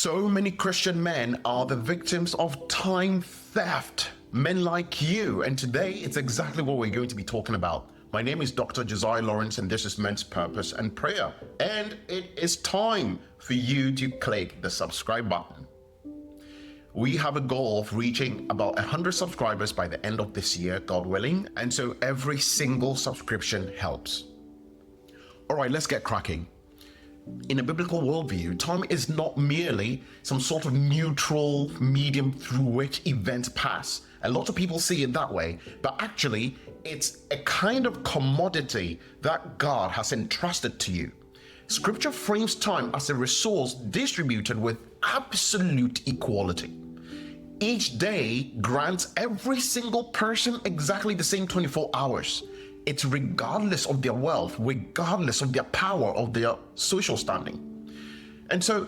So many Christian men are the victims of time theft. Men like you. And today, it's exactly what we're going to be talking about. My name is Dr. Josiah Lawrence, and this is Men's Purpose and Prayer. And it is time for you to click the subscribe button. We have a goal of reaching about 100 subscribers by the end of this year, God willing. And so every single subscription helps. All right, let's get cracking. In a biblical worldview, time is not merely some sort of neutral medium through which events pass. A lot of people see it that way, but actually, it's a kind of commodity that God has entrusted to you. Scripture frames time as a resource distributed with absolute equality. Each day grants every single person exactly the same 24 hours. It's regardless of their wealth, regardless of their power, of their social standing. And so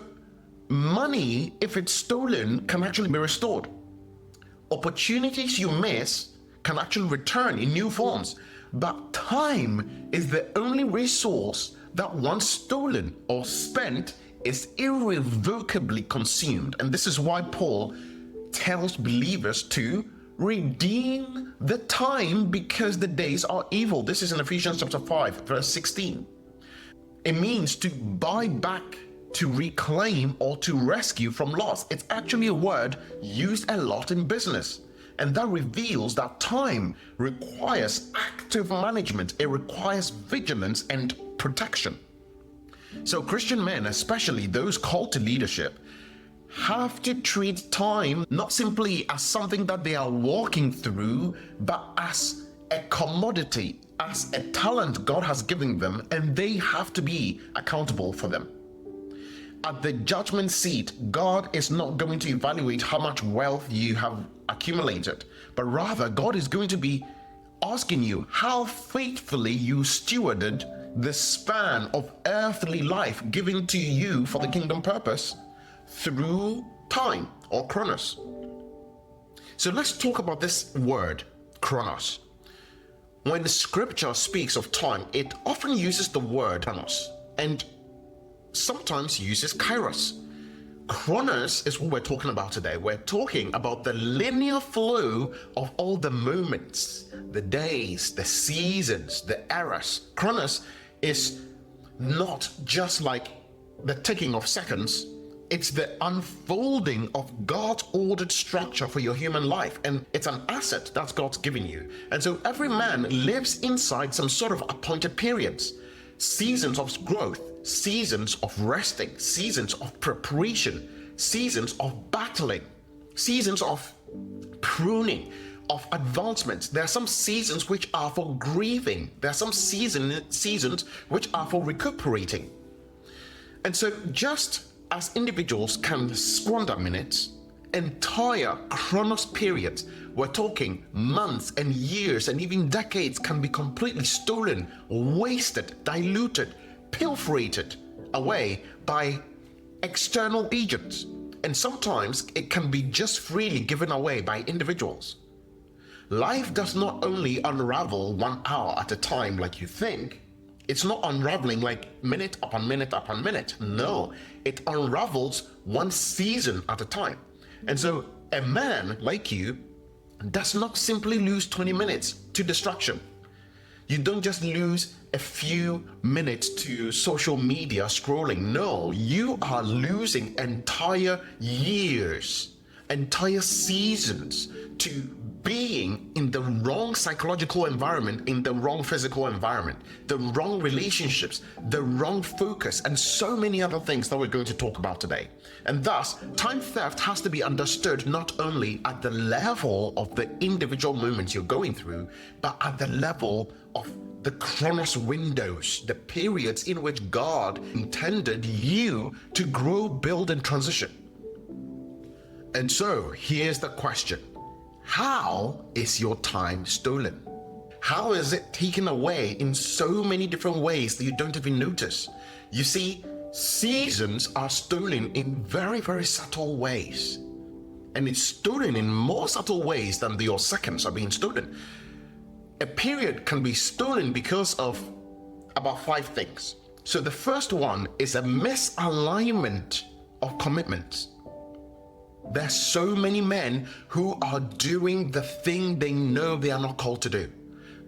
money, if it's stolen, can actually be restored. Opportunities you miss can actually return in new forms. But time is the only resource that once stolen or spent is irrevocably consumed. And this is why Paul tells believers to redeem the time because the days are evil. This is in Ephesians chapter 5, verse 16. It means to buy back, to reclaim, or to rescue from loss. It's actually a word used a lot in business. And that reveals that time requires active management. It requires vigilance and protection. So Christian men, especially those called to leadership, have to treat time not simply as something that they are walking through, but as a commodity, as a talent God has given them, and they have to be accountable for them. At the judgment seat, God is not going to evaluate how much wealth you have accumulated, but rather God is going to be asking you how faithfully you stewarded the span of earthly life given to you for the kingdom purpose through time, or Chronos. So let's talk about this word, Chronos. When the scripture speaks of time, it often uses the word Chronos and sometimes uses Kairos. Chronos is what we're talking about today. We're talking about the linear flow of all the moments, the days, the seasons, the eras. Chronos is not just like the ticking of seconds. It's the unfolding of God's ordered structure for your human life, and it's an asset that God's given you. And so every man lives inside some sort of appointed periods, seasons of growth, seasons of resting, seasons of preparation, seasons of battling, seasons of pruning, of advancement. There are some seasons which are for grieving. There are some seasons which are for recuperating. And so just as individuals can squander minutes, entire Chronos periods, we're talking months and years and even decades, can be completely stolen, wasted, diluted, pilferated away by external agents. And sometimes it can be just freely given away by individuals. Life does not only unravel 1 hour at a time like you think. It's not unraveling like minute upon minute upon minute. No, it unravels one season at a time. And so a man like you does not simply lose 20 minutes to distraction. You don't just lose a few minutes to social media scrolling. No, you are losing entire years, entire seasons to being in the wrong psychological environment, in the wrong physical environment, the wrong relationships, the wrong focus, and so many other things that we're going to talk about today. And thus, time theft has to be understood not only at the level of the individual moments you're going through, but at the level of the Chronos windows, the periods in which God intended you to grow, build, and transition. And so, here's the question. How is your time stolen? How is it taken away in so many different ways that you don't even notice? You see, seasons are stolen in very, very subtle ways. And it's stolen in more subtle ways than your seconds are being stolen. A period can be stolen because of about 5 things. So the first one is a misalignment of commitments. There's so many men who are doing the thing they know they are not called to do.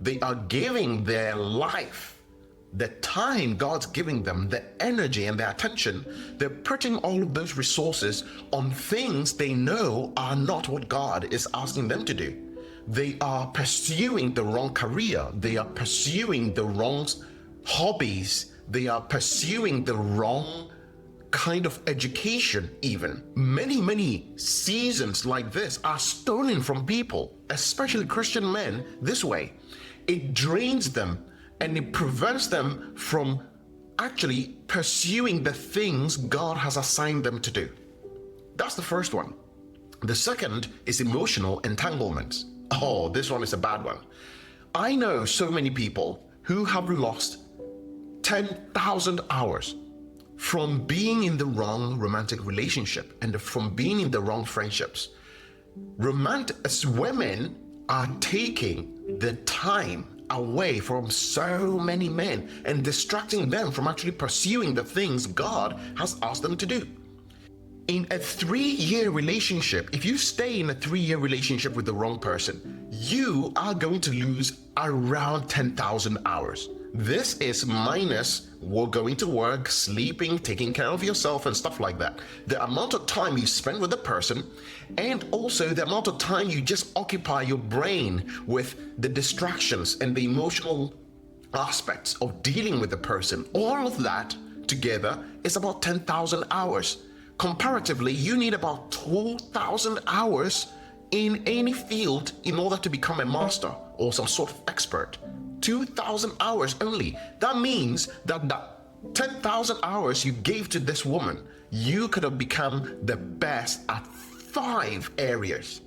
They are giving their life, the time God's giving them, the energy and their attention. They're putting all of those resources on things they know are not what God is asking them to do. They are pursuing the wrong career. They are pursuing the wrong hobbies. They are pursuing the wrong kind of education. Even many seasons like this are stolen from people, especially Christian men, this way. It drains them and it prevents them from actually pursuing the things God has assigned them to do. That's the first one. The second is emotional entanglements. Oh, this one is a bad one. I know so many people who have lost 10,000 hours from being in the wrong romantic relationship and from being in the wrong friendships. Women are taking the time away from so many men and distracting them from actually pursuing the things God has asked them to do. In a 3-year relationship, if you stay in a 3-year relationship with the wrong person, you are going to lose around 10,000 hours. This is minus going to work, sleeping, taking care of yourself and stuff like that. The amount of time you spend with the person, and also the amount of time you just occupy your brain with the distractions and the emotional aspects of dealing with the person. All of that together is about 10,000 hours. Comparatively, you need about 2,000 hours in any field in order to become a master or some sort of expert. 2,000 hours only. That means that 10,000 hours you gave to this woman, you could have become the best at 5 areas.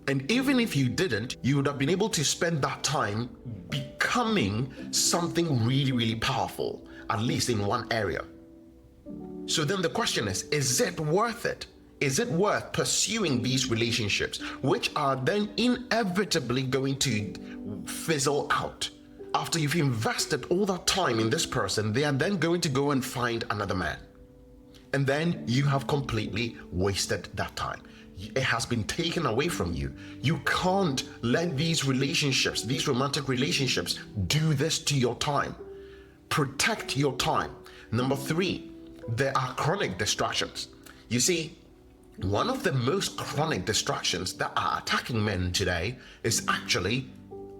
And even if you didn't, you would have been able to spend that time becoming something really powerful, at least in one area. So then the question is it worth it? Is it worth pursuing these relationships, which are then inevitably going to fizzle out? After you've invested all that time in this person, they are then going to go and find another man. And then you have completely wasted that time. It has been taken away from you. You can't let these relationships, these romantic relationships, do this to your time. Protect your time. Number 3, there are chronic distractions. You see, one of the most chronic distractions that are attacking men today is actually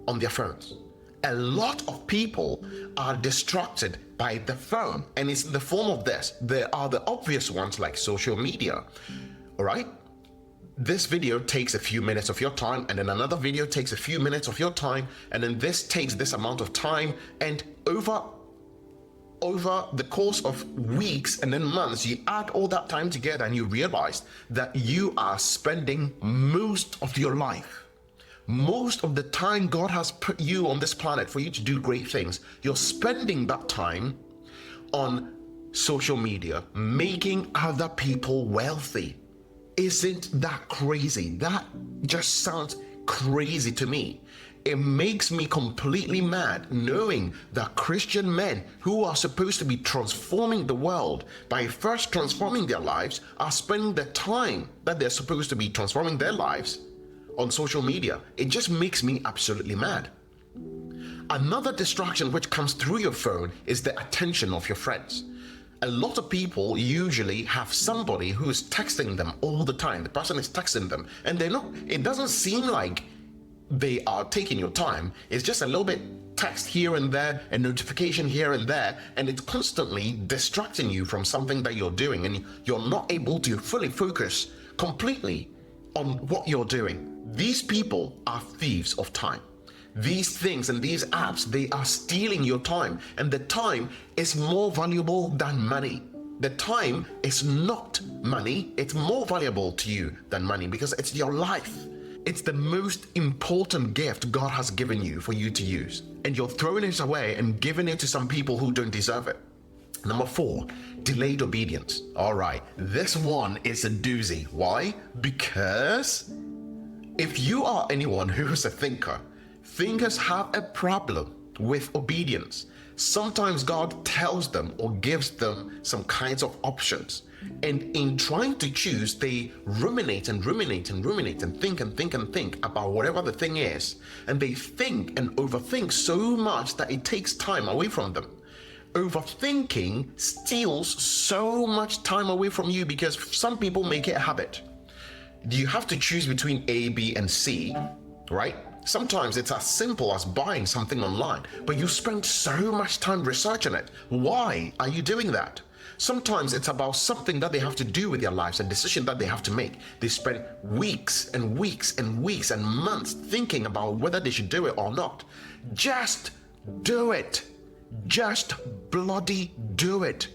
on their phones. A lot of people are distracted by the phone, and it's in the form of this. There are the obvious ones like social media. All right, this video takes a few minutes of your time, and then another video takes a few minutes of your time, and then this takes this amount of time, and over the course of weeks and then months, you add all that time together and you realize that you are spending most of your life, most of the time God has put you on this planet for you to do great things. You're spending that time on social media, making other people wealthy. Isn't that crazy? That just sounds crazy to me. It makes me completely mad knowing that Christian men who are supposed to be transforming the world by first transforming their lives are spending the time that they're supposed to be transforming their lives on social media. It just makes me absolutely mad. Another distraction which comes through your phone is the attention of your friends. A lot of people usually have somebody who is texting them all the time. The person is texting them and it doesn't seem like they are taking your time. It's just a little bit text here and there, a notification here and there, and it's constantly distracting you from something that you're doing, and you're not able to fully focus completely on what you're doing. These people are thieves of time. These things and these apps, they are stealing your time, and the time is more valuable than money. The time is not money. It's more valuable to you than money because it's your life. It's the most important gift God has given you for you to use, and you're throwing it away and giving it to some people who don't deserve it. Number 4, delayed obedience. All right, this one is a doozy. Why? Because if you are anyone who is a thinker, thinkers have a problem with obedience. Sometimes God tells them or gives them some kinds of options, And in trying to choose, they ruminate and ruminate and ruminate and think and think and think about whatever the thing is. And they think and overthink so much that it takes time away from them. Overthinking steals so much time away from you because some people make it a habit. You have to choose between A, B, and C, right? Sometimes it's as simple as buying something online, but you spend so much time researching it. Why are you doing that? Sometimes it's about something that they have to do with their lives, a decision that they have to make. They spend weeks and weeks and weeks and months thinking about whether they should do it or not. Just do it. Just bloody do it.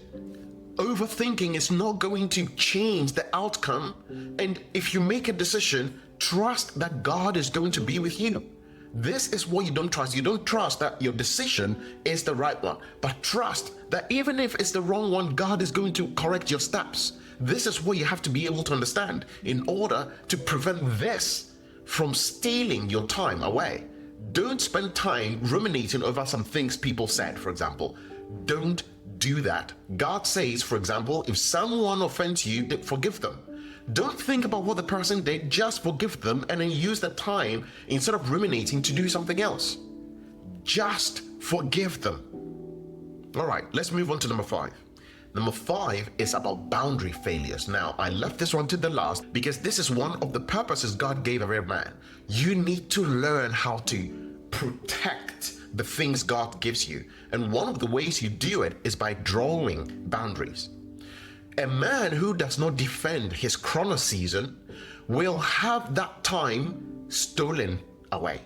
Overthinking is not going to change the outcome. And if you make a decision, trust that God is going to be with you. This is what you don't trust. You don't trust that your decision is the right one, but trust that even if it's the wrong one, God is going to correct your steps. This is what you have to be able to understand in order to prevent this from stealing your time away. Don't spend time ruminating over some things people said, for example. Don't do that. God says, for example, if someone offends you, forgive them. Don't think about what the person did, just forgive them and then use the time instead of ruminating to do something else. Just forgive them. All right, let's move on to number 5. Number 5 is about boundary failures. Now, I left this one to the last because this is one of the purposes God gave every man. You need to learn how to protect the things God gives you. And one of the ways you do it is by drawing boundaries. A man who does not defend his Chronos season will have that time stolen away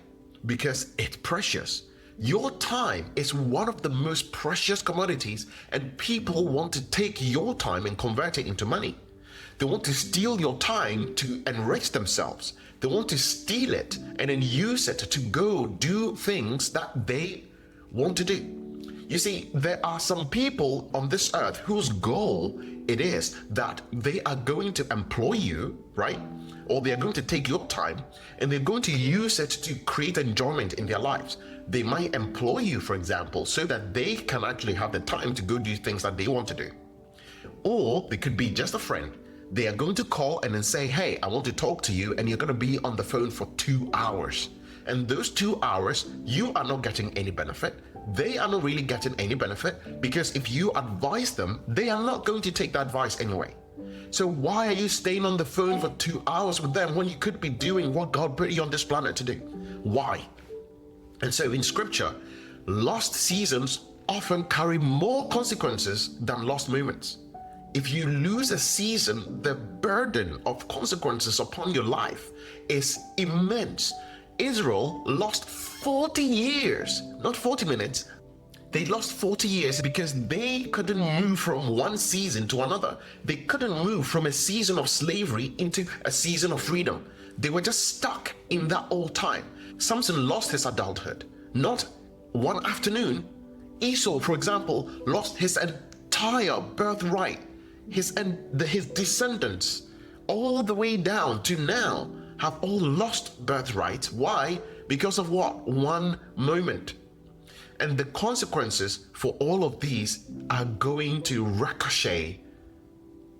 because it's precious. Your time is one of the most precious commodities, and people want to take your time and convert it into money. They want to steal your time to enrich themselves. They want to steal it and then use it to go do things that they want to do. You see, there are some people on this earth whose goal it is that they are going to employ you, right? Or they are going to take your time and they're going to use it to create enjoyment in their lives. They might employ you, for example, so that they can actually have the time to go do things that they want to do. Or they could be just a friend. They are going to call and then say, hey, I want to talk to you, and you're going to be on the phone for 2 hours. And those 2 hours, you are not getting any benefit. They are not really getting any benefit because if you advise them, they are not going to take that advice anyway. So why are you staying on the phone for 2 hours with them when you could be doing what God put you on this planet to do? Why? And so in scripture, lost seasons often carry more consequences than lost moments. If you lose a season, the burden of consequences upon your life is immense. Israel lost 40 years, not 40 minutes. They lost 40 years because they couldn't move from one season to another. They couldn't move from a season of slavery into a season of freedom. They were just stuck in that old time. Samson lost his adulthood, not one afternoon. Esau, for example, lost his entire birthright, his descendants, all the way down to now, have all lost birthright. Why? Because of what? One moment. And the consequences for all of these are going to ricochet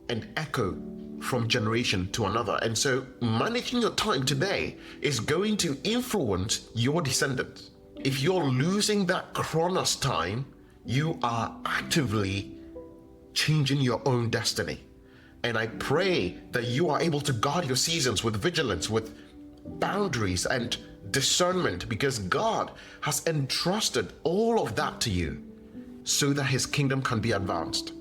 and echo from generation to another. And so managing your time today is going to influence your descendants. If you're losing that Chronos time, you are actively changing your own destiny. And I pray that you are able to guard your seasons with vigilance, with boundaries and discernment, because God has entrusted all of that to you so that his kingdom can be advanced.